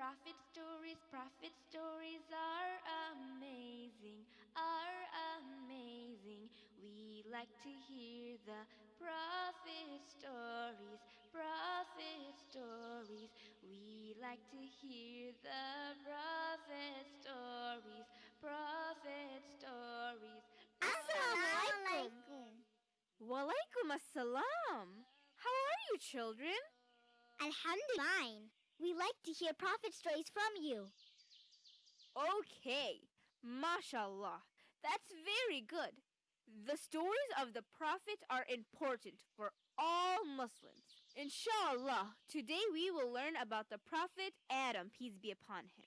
prophet stories are amazing, are amazing. We like to hear the prophet stories, prophet stories. We like to hear the prophet stories, prophet stories. Assalamu alaikum. Walaikum assalam. How are you, children? Alhamdulillah. We like to hear prophet stories from you. Okay, mashallah. That's very good. The stories of the Prophet are important for all Muslims. Inshallah, today we will learn about the Prophet Adam, peace be upon him.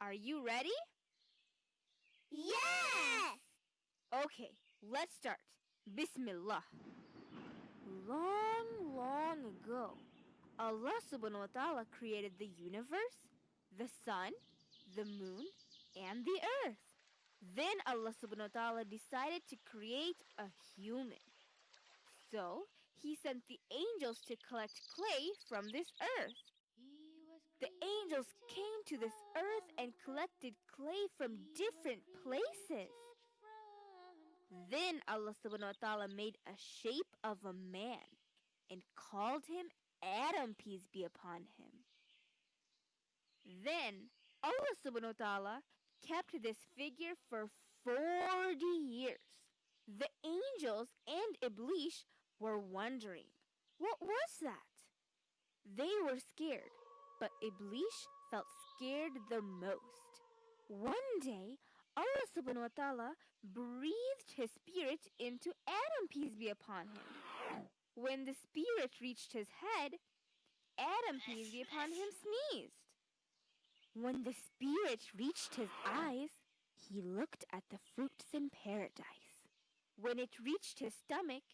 Are you ready? Yes! Okay, let's start. Bismillah. Long, long ago, Allah subhanahu wa ta'ala created the universe, the sun, the moon, and the earth. Then Allah subhanahu wa ta'ala decided to create a human. So he sent the angels to collect clay from this earth. The angels came to this earth and collected clay from different places. Then Allah subhanahu wa ta'ala made a shape of a man and called him Adam, peace be upon him. Then Allah subhanahu wa ta'ala kept this figure for 40 years. The angels and Iblis were wondering, what was that? They were scared, but Iblis felt scared the most. One day, Allah subhanahu wa ta'ala breathed his spirit into Adam, peace be upon him. When the spirit reached his head, Adam, peace be upon him, sneezed. When the spirit reached his eyes, he looked at the fruits in paradise. When it reached his stomach,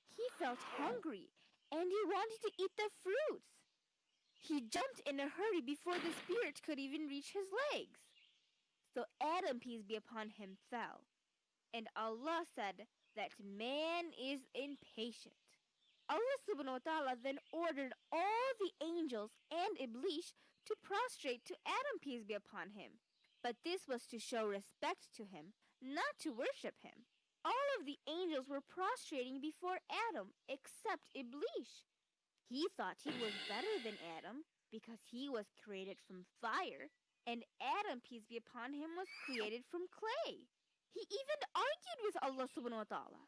he felt hungry and he wanted to eat the fruits. He jumped in a hurry before the spirit could even reach his legs. So Adam, peace be upon him, fell. And Allah said that man is impatient. Allah subhanahu wa ta'ala then ordered all the angels and Iblis to prostrate to Adam, peace be upon him. But this was to show respect to him, not to worship him. All of the angels were prostrating before Adam except Iblis. He thought he was better than Adam because he was created from fire, and Adam, peace be upon him, was created from clay. He even argued with Allah subhanahu wa ta'ala.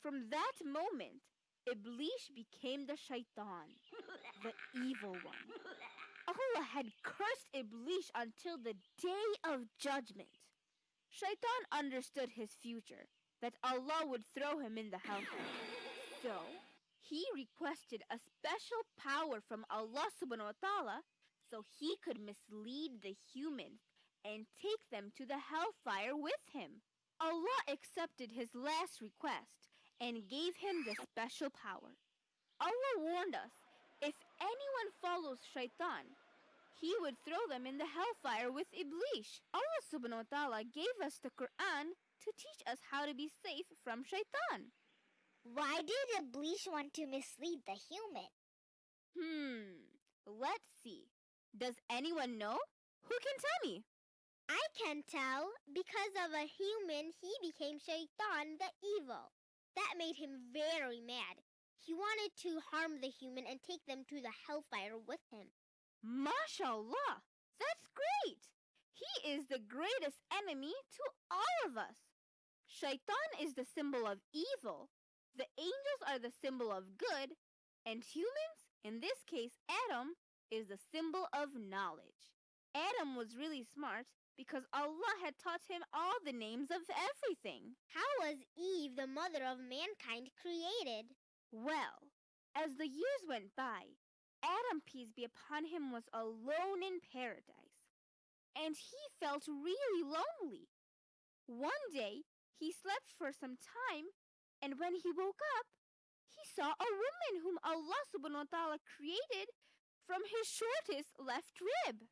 From that moment, Iblis became the shaitan, the evil one. Allah had cursed Iblis until the day of judgment. Shaitan understood his future, that Allah would throw him in the hellfire. So, he requested a special power from Allah subhanahu wa ta'ala so he could mislead the humans and take them to the hellfire with him. Allah accepted his last request and gave him the special power. Allah warned us, if anyone follows shaitan, he would throw them in the hellfire with Iblis. Allah subhanahu wa ta'ala gave us the Quran to teach us how to be safe from shaitan. Why did Iblis want to mislead the human? Let's see. Does anyone know? Who can tell me? I can tell. Because of a human, he became Shaitan the evil. That made him very mad. He wanted to harm the human and take them to the hellfire with him. MashaAllah! That's great! He is the greatest enemy to all of us. Shaitan is the symbol of evil, the angels are the symbol of good, and humans, in this case Adam, is the symbol of knowledge. Adam was really smart because Allah had taught him all the names of everything. How was Eve, the mother of mankind, created? Well, as the years went by, Adam, peace be upon him, was alone in paradise, and he felt really lonely. One day, he slept for some time, and when he woke up, he saw a woman whom Allah subhanahu wa ta'ala created from his shortest left rib.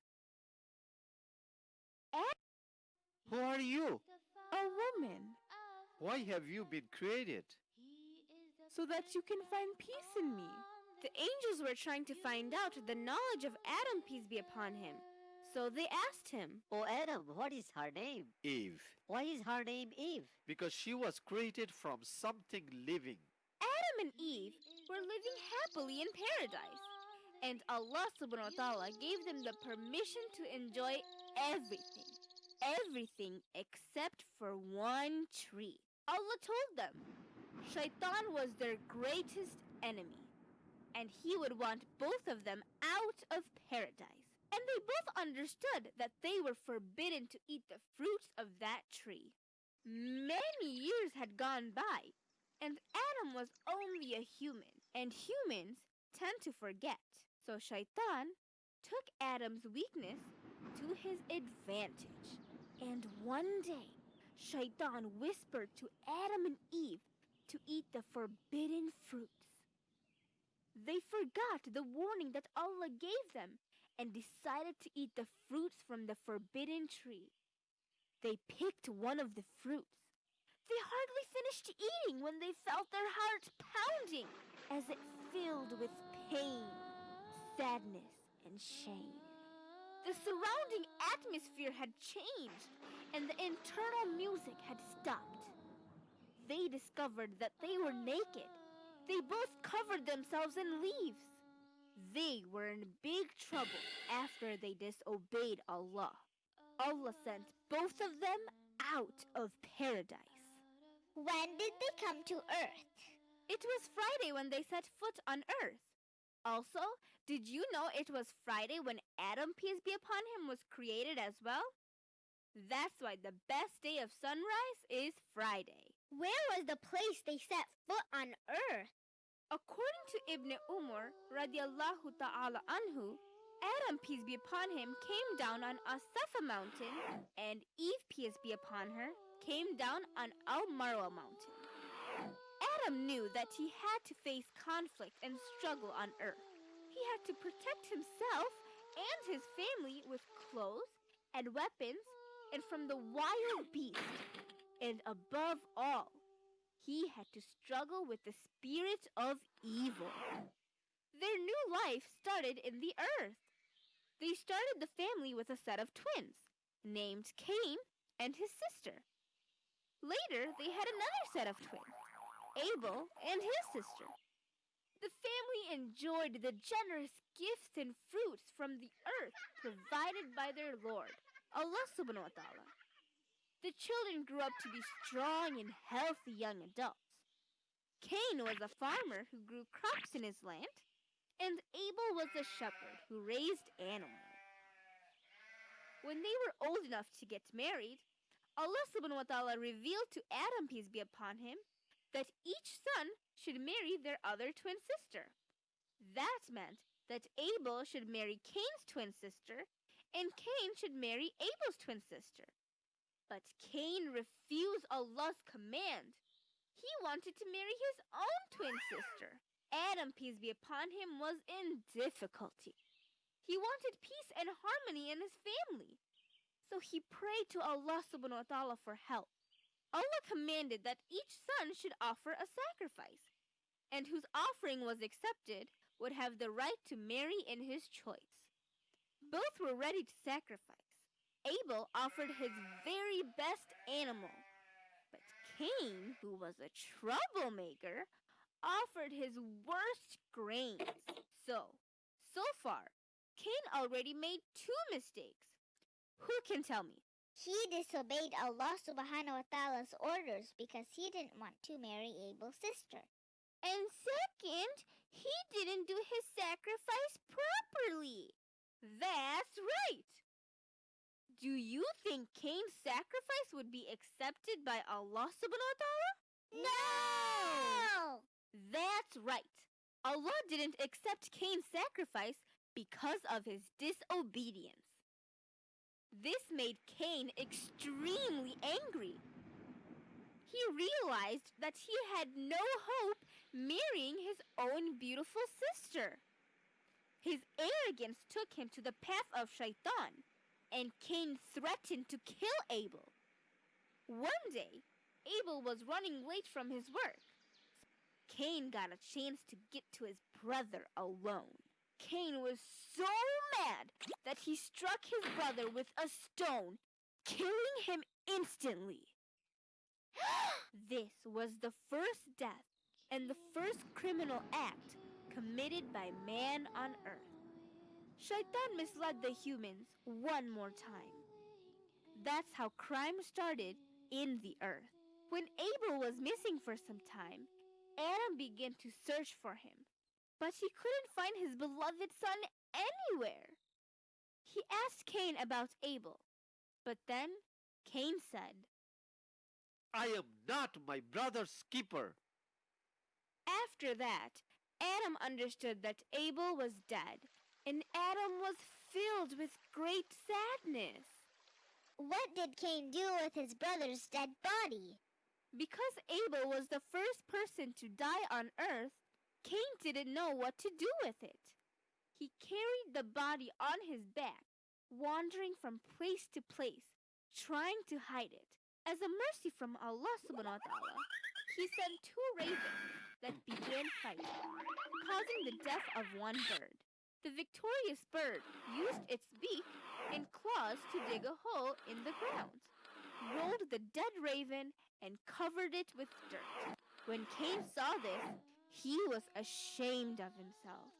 Who are you? A woman, Why have you been created? so that you can find peace in me. The angels were trying to find out the knowledge of Adam, peace be upon him. So they asked him, Oh, Adam, what is her name? Eve, Why is her name Eve? because she was created from something living. Adam and Eve were living happily in paradise, and Allah subhanahu wa ta'ala gave them the permission to enjoy everything. Everything except for one tree. Allah told them Shaitan was their greatest enemy, and he would want both of them out of paradise. And they both understood that they were forbidden to eat the fruits of that tree. Many years had gone by, and Adam was only a human, and humans tend to forget. So Shaitan took Adam's weakness to his advantage. And one day, Shaitan whispered to Adam and Eve to eat the forbidden fruits. They forgot the warning that Allah gave them and decided to eat the fruits from the forbidden tree. They picked one of the fruits. They hardly finished eating when they felt their hearts pounding as it filled with pain, sadness, and shame. The surrounding atmosphere had changed, and the internal music had stopped. They discovered that they were naked. They both covered themselves in leaves. They were in big trouble after they disobeyed Allah. Allah sent both of them out of paradise. When did they come to Earth? It was Friday when they set foot on earth. Also, did you know it was Friday when Adam, peace be upon him, was created as well? That's why the best day of sunrise is Friday. Where was the place they set foot on Earth? According to Ibn Umar radiallahu ta'ala anhu, Adam, peace be upon him, came down on As-Safa mountain, and Eve, peace be upon her, came down on Al-Marwa mountain. Adam knew that he had to face conflict and struggle on earth. He had to protect himself and his family with clothes and weapons and from the wild beasts. And above all, he had to struggle with the spirit of evil. Their new life started in the earth. They started the family with a set of twins, named Cain and his sister. Later, they had another set of twins, Abel and his sister. The family enjoyed the generous gifts and fruits from the earth provided by their Lord, Allah subhanahu wa ta'ala. The children grew up to be strong and healthy young adults. Cain was a farmer who grew crops in his land, and Abel was a shepherd who raised animals. When they were old enough to get married, Allah subhanahu wa ta'ala revealed to Adam, peace be upon him, that each son should marry their other twin sister. That meant that Abel should marry Cain's twin sister, and Cain should marry Abel's twin sister. But Cain refused Allah's command. He wanted to marry his own twin sister. Adam, peace be upon him, was in difficulty. He wanted peace and harmony in his family. So he prayed to Allah subhanahu wa ta'ala for help. Allah commanded that each son should offer a sacrifice, and whose offering was accepted would have the right to marry in his choice. Both were ready to sacrifice. Abel offered his very best animal, but Cain, who was a troublemaker, offered his worst grains. So far, Cain already made 2 mistakes. Who can tell me? He disobeyed Allah subhanahu wa ta'ala's orders because he didn't want to marry Abel's sister. And second, he didn't do his sacrifice properly. That's right. Do you think Cain's sacrifice would be accepted by Allah subhanahu wa ta'ala? No! That's right. Allah didn't accept Cain's sacrifice because of his disobedience. This made Cain extremely angry. He realized that he had no hope marrying his own beautiful sister. His arrogance took him to the path of Shaitan, and Cain threatened to kill Abel. One day, Abel was running late from his work. Cain got a chance to get to his brother alone. Cain was so mad that he struck his brother with a stone, killing him instantly. This was the first death and the first criminal act committed by man on earth. Shaitan misled the humans one more time. That's how crime started in the earth. When Abel was missing for some time, Adam began to search for him, but he couldn't find his beloved son anywhere. He asked Cain about Abel, but then Cain said, I am not my brother's keeper. After that, Adam understood that Abel was dead, and Adam was filled with great sadness. What did Cain do with his brother's dead body? Because Abel was the first person to die on earth, Cain didn't know what to do with it. He carried the body on his back, wandering from place to place, trying to hide it. As a mercy from Allah subhanahu wa ta'ala, he sent two ravens that began fighting, causing the death of one bird. The victorious bird used its beak and claws to dig a hole in the ground, rolled the dead raven, and covered it with dirt. When Cain saw this, he was ashamed of himself.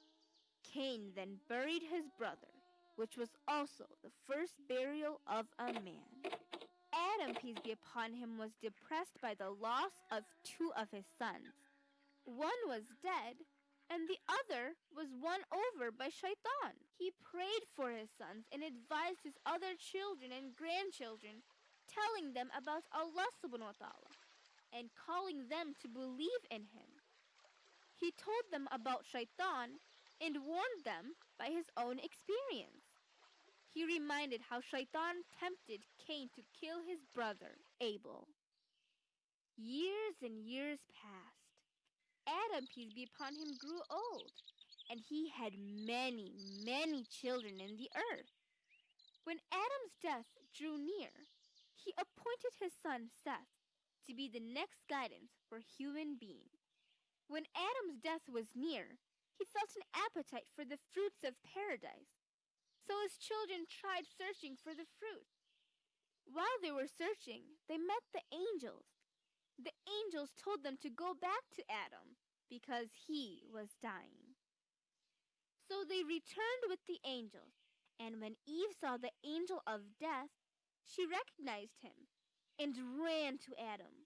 Cain then buried his brother, which was also the first burial of a man. Adam, peace be upon him, was depressed by the loss of two of his sons. One was dead, and the other was won over by Shaitan. He prayed for his sons and advised his other children and grandchildren, telling them about Allah subhanahu wa ta'ala and calling them to believe in him. He told them about Shaitan and warned them by his own experience. He reminded how Shaitan tempted Cain to kill his brother, Abel. Years and years passed. Adam, peace be upon him, grew old, and he had many, many children in the earth. When Adam's death drew near, he appointed his son Seth to be the next guidance for human beings. When Adam's death was near, he felt an appetite for the fruits of paradise. So his children tried searching for the fruit. While they were searching, they met the angels. The angels told them to go back to Adam because he was dying. So they returned with the angels, and when Eve saw the angel of death, she recognized him and ran to Adam.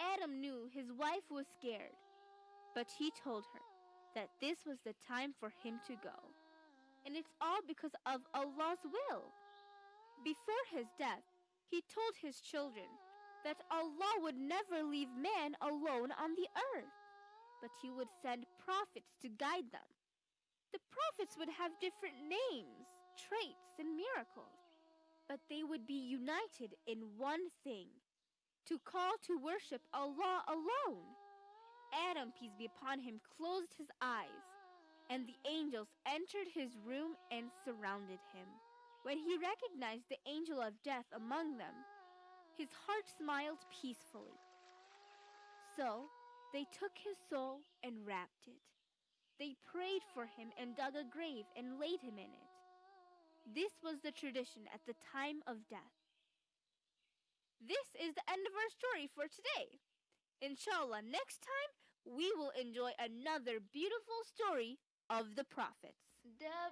Adam knew his wife was scared, but he told her that this was the time for him to go. And it's all because of Allah's will. Before his death, he told his children that Allah would never leave man alone on the earth, but he would send prophets to guide them. The prophets would have different names, traits, and miracles, but they would be united in one thing: to call to worship Allah alone. Adam, peace be upon him, closed his eyes, and the angels entered his room and surrounded him. When he recognized the angel of death among them, his heart smiled peacefully. So they took his soul and wrapped it. They prayed for him and dug a grave and laid him in it. This was the tradition at the time of death. This is the end of our story for today. Inshallah, next time we will enjoy another beautiful story of the prophets. The